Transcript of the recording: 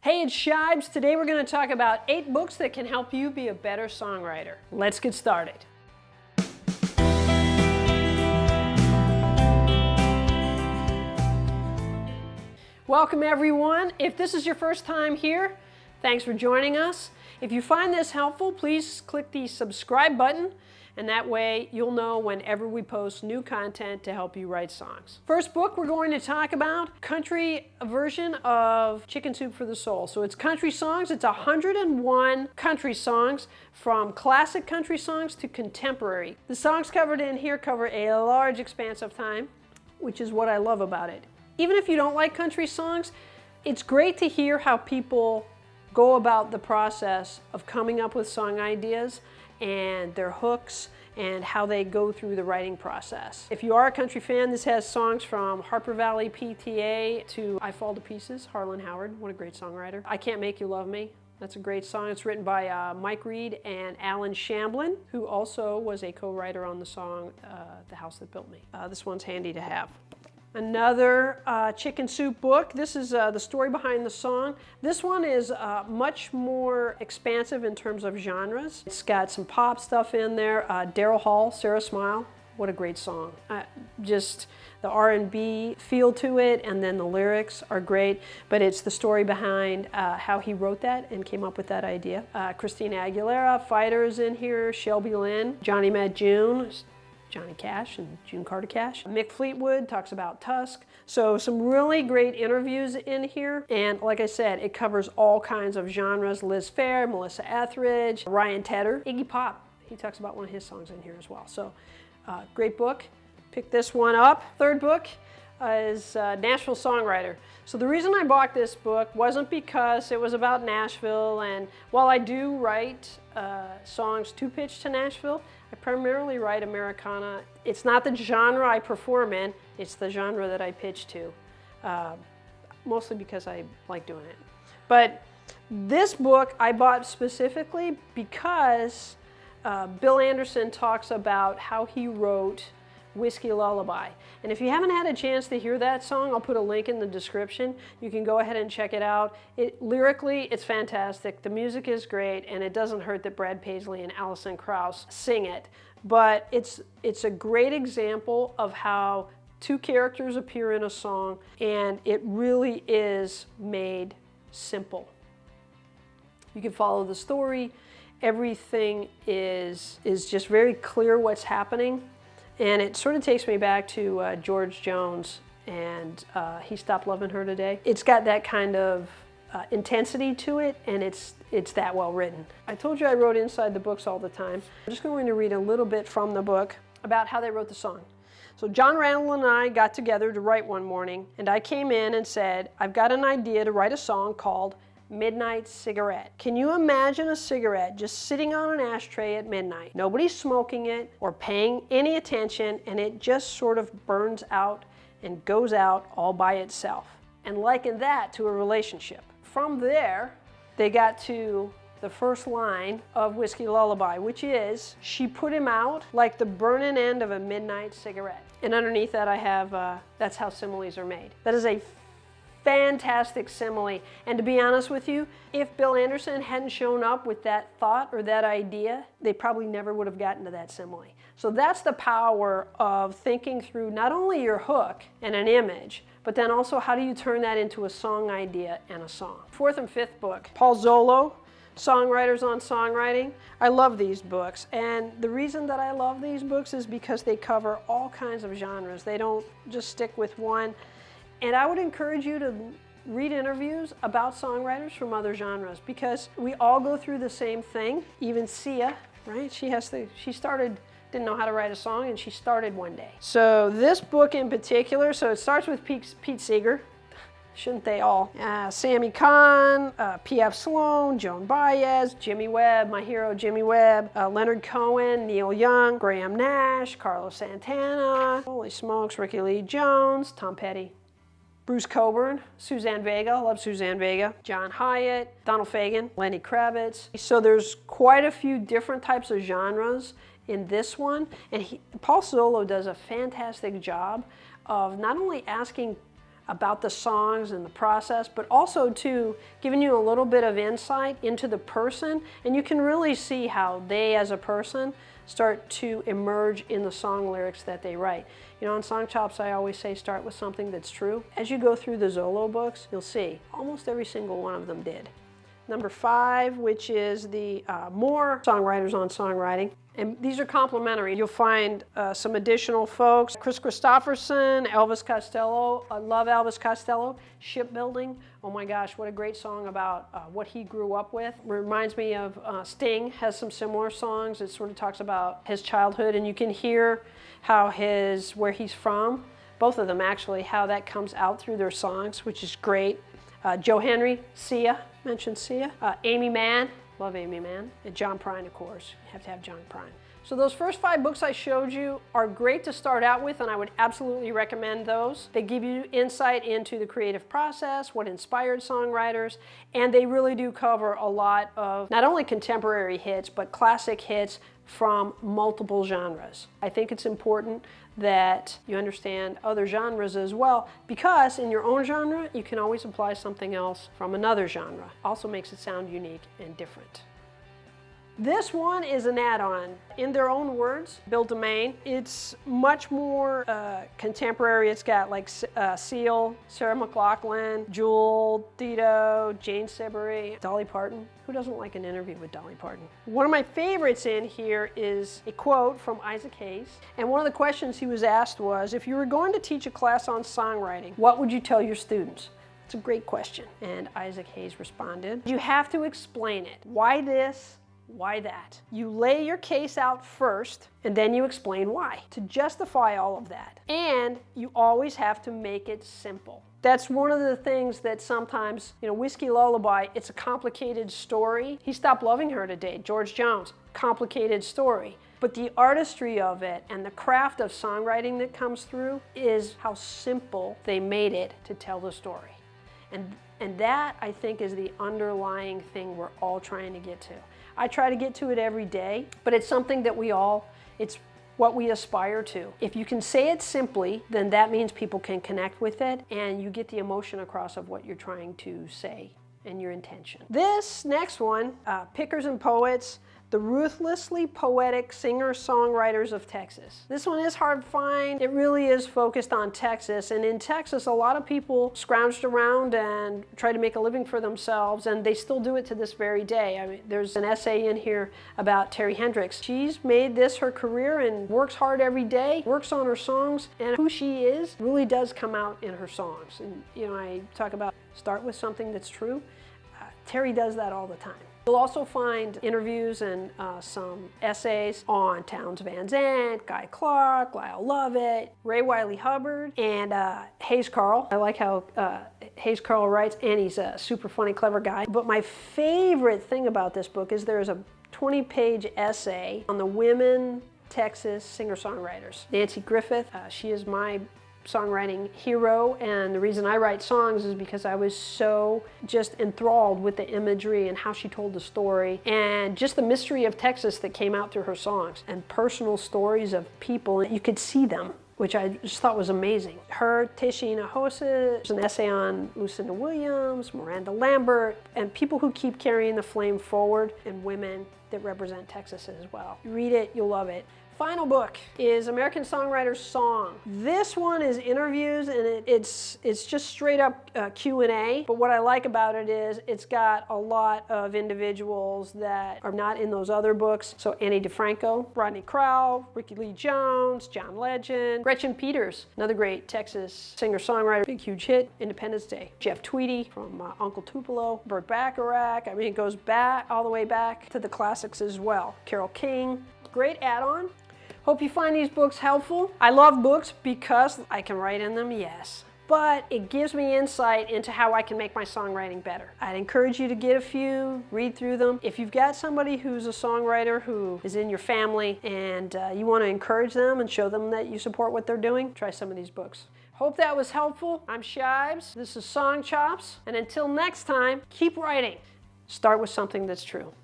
Hey, it's Shibes. Today we're going to talk about 8 books that can help you be a better songwriter. Let's get started. Welcome everyone. If this is your first time here, thanks for joining us. If you find this helpful, please click the subscribe button, and that way you'll know whenever we post new content to help you write songs. First book we're going to talk about, country version of Chicken Soup for the Soul. So it's country songs. It's 101 country songs, from classic country songs to contemporary. The songs covered in here cover a large expanse of time, which is what I love about it. Even if you don't like country songs, it's great to hear how people go about the process of coming up with song ideas and their hooks and how they go through the writing process. If you are a country fan, this has songs from Harper Valley PTA to I Fall to Pieces, Harlan Howard, what a great songwriter. I Can't Make You Love Me, that's a great song. It's written by Mike Reed and Alan Shamblin, who also was a co-writer on the song The House That Built Me. This one's handy to have. Another Chicken Soup book. This is the story behind the song. This one is much more expansive in terms of genres. It's got some pop stuff in there. Daryl Hall, Sarah Smile, what a great song. Just the R&B feel to it, and then the lyrics are great, but it's the story behind how he wrote that and came up with that idea. Christina Aguilera, Fighters in here, Shelby Lynn, Johnny Met June, Johnny Cash and June Carter Cash. Mick Fleetwood talks about Tusk. So some really great interviews in here. And like I said, it covers all kinds of genres. Liz Phair, Melissa Etheridge, Ryan Tedder, Iggy Pop. He talks about one of his songs in here as well. So great book. Pick this one up. Third book is Nashville Songwriter. So the reason I bought this book wasn't because it was about Nashville, and while I do write songs to pitch to Nashville, I primarily write Americana. It's not the genre I perform in, it's the genre that I pitch to, mostly because I like doing it. But this book I bought specifically because Bill Anderson talks about how he wrote Whiskey Lullaby. And if you haven't had a chance to hear that song, I'll put a link in the description. You can go ahead and check it out. Lyrically, it's fantastic. The music is great, and it doesn't hurt that Brad Paisley and Alison Krauss sing it. But it's a great example of how two characters appear in a song, and it really is made simple. You can follow the story. Everything is just very clear what's happening. And it sort of takes me back to George Jones and He Stopped Loving Her Today. It's got that kind of intensity to it, and it's that well written. I told you I wrote inside the books all the time. I'm just going to read a little bit from the book about how they wrote the song. So John Randall and I got together to write one morning, and I came in and said, I've got an idea to write a song called Midnight Cigarette. Can you imagine a cigarette just sitting on an ashtray at midnight? Nobody's smoking it or paying any attention, and it just sort of burns out and goes out all by itself. And liken that to a relationship. From there, they got to the first line of Whiskey Lullaby, which is, she put him out like the burning end of a midnight cigarette. And underneath that I have, that's how similes are made. That is a fantastic simile, and to be honest with you, if Bill Anderson hadn't shown up with that thought or that idea, they probably never would have gotten to that simile. So that's the power of thinking through not only your hook and an image, but then also how do you turn that into a song idea and a song. Fourth and fifth book, Paul Zollo, Songwriters on Songwriting. I love these books, and the reason that I love these books is because they cover all kinds of genres. They don't just stick with one. And I would encourage you to read interviews about songwriters from other genres, because we all go through the same thing. Even Sia, right? She didn't know how to write a song, and she started one day. So this book in particular, so it starts with Pete Seeger. Shouldn't they all? Sammy Kahn, P.F. Sloan, Joan Baez, Jimmy Webb, my hero Jimmy Webb, Leonard Cohen, Neil Young, Graham Nash, Carlos Santana, holy smokes, Ricky Lee Jones, Tom Petty, Bruce Cockburn, Suzanne Vega, love Suzanne Vega, John Hyatt, Donald Fagen, Lenny Kravitz. So there's quite a few different types of genres in this one, and Paul Zollo does a fantastic job of not only asking about the songs and the process, but also too giving you a little bit of insight into the person, and you can really see how they as a person start to emerge in the song lyrics that they write. You know, on SongChops I always say start with something that's true. As you go through the Zollo books, you'll see almost every single one of them did. Number 5, which is the more songwriters on songwriting. And these are complementary. You'll find some additional folks. Chris Christopherson, Elvis Costello. I love Elvis Costello. Shipbuilding. Oh my gosh, what a great song about what he grew up with. Reminds me of Sting has some similar songs. It sort of talks about his childhood, and you can hear how where he's from, both of them actually, how that comes out through their songs, which is great. Joe Henry, Sia, mentioned Sia. Amy Mann, love Amy Mann. And John Prine, of course. You have to have John Prine. So those first 5 books I showed you are great to start out with, and I would absolutely recommend those. They give you insight into the creative process, what inspired songwriters, and they really do cover a lot of not only contemporary hits, but classic hits from multiple genres. I think it's important that you understand other genres as well, because in your own genre, you can always apply something else from another genre. Also makes it sound unique and different. This one is an add-on. In their own words, Bill Domain, it's much more contemporary. It's got like Seal, Sarah McLachlan, Jewel, Dido, Jane Siberry, Dolly Parton. Who doesn't like an interview with Dolly Parton? One of my favorites in here is a quote from Isaac Hayes. And one of the questions he was asked was, if you were going to teach a class on songwriting, what would you tell your students? It's a great question. And Isaac Hayes responded, you have to explain it. Why this? Why that? You lay your case out first, and then you explain why, to justify all of that. And you always have to make it simple. That's one of the things that sometimes, you know, Whiskey Lullaby, it's a complicated story. He stopped loving her today, George Jones, complicated story. But the artistry of it and the craft of songwriting that comes through is how simple they made it to tell the story. And that, I think, is the underlying thing we're all trying to get to. I try to get to it every day, but it's something that it's what we aspire to. If you can say it simply, then that means people can connect with it, and you get the emotion across of what you're trying to say and your intention. This next one, Pickers and Poets, the Ruthlessly Poetic Singer-Songwriters of Texas. This one is hard to find. It really is focused on Texas, and in Texas a lot of people scrounged around and tried to make a living for themselves, and they still do it to this very day. I mean, there's an essay in here about Terry Hendricks. She's made this her career and works hard every day, works on her songs, and who she is really does come out in her songs. And you know, I talk about start with something that's true. Terry does that all the time. You'll also find interviews and some essays on Townes Van Zandt, Guy Clark, Lyle Lovett, Ray Wylie Hubbard, and Hayes Carll. I like how Hayes Carll writes, and he's a super funny, clever guy. But my favorite thing about this book is there's a 20-page essay on the women Texas singer-songwriters. Nancy Griffith, she is my songwriting hero, and the reason I write songs is because I was so just enthralled with the imagery and how she told the story and just the mystery of Texas that came out through her songs and personal stories of people. You could see them, which I just thought was amazing. Her, Teshina Hose, there's an essay on Lucinda Williams, Miranda Lambert, and people who keep carrying the flame forward, and women that represent Texas as well. You read it, you'll love it. Final book is American Songwriter's Song. This one is interviews, and it's just straight up Q&A, but what I like about it is it's got a lot of individuals that are not in those other books. So Annie DeFranco, Rodney Crowell, Ricky Lee Jones, John Legend, Gretchen Peters, another great Texas singer-songwriter, big huge hit, Independence Day. Jeff Tweedy from Uncle Tupelo, Burt Bacharach. I mean, it goes back all the way back to the classics as well. Carole King, great add-on. Hope you find these books helpful. I love books because I can write in them, yes, but it gives me insight into how I can make my songwriting better. I'd encourage you to get a few, read through them. If you've got somebody who's a songwriter who is in your family and you want to encourage them and show them that you support what they're doing, try some of these books. Hope that was helpful. I'm SHIBES. This is SongChops. And until next time, keep writing. Start with something that's true.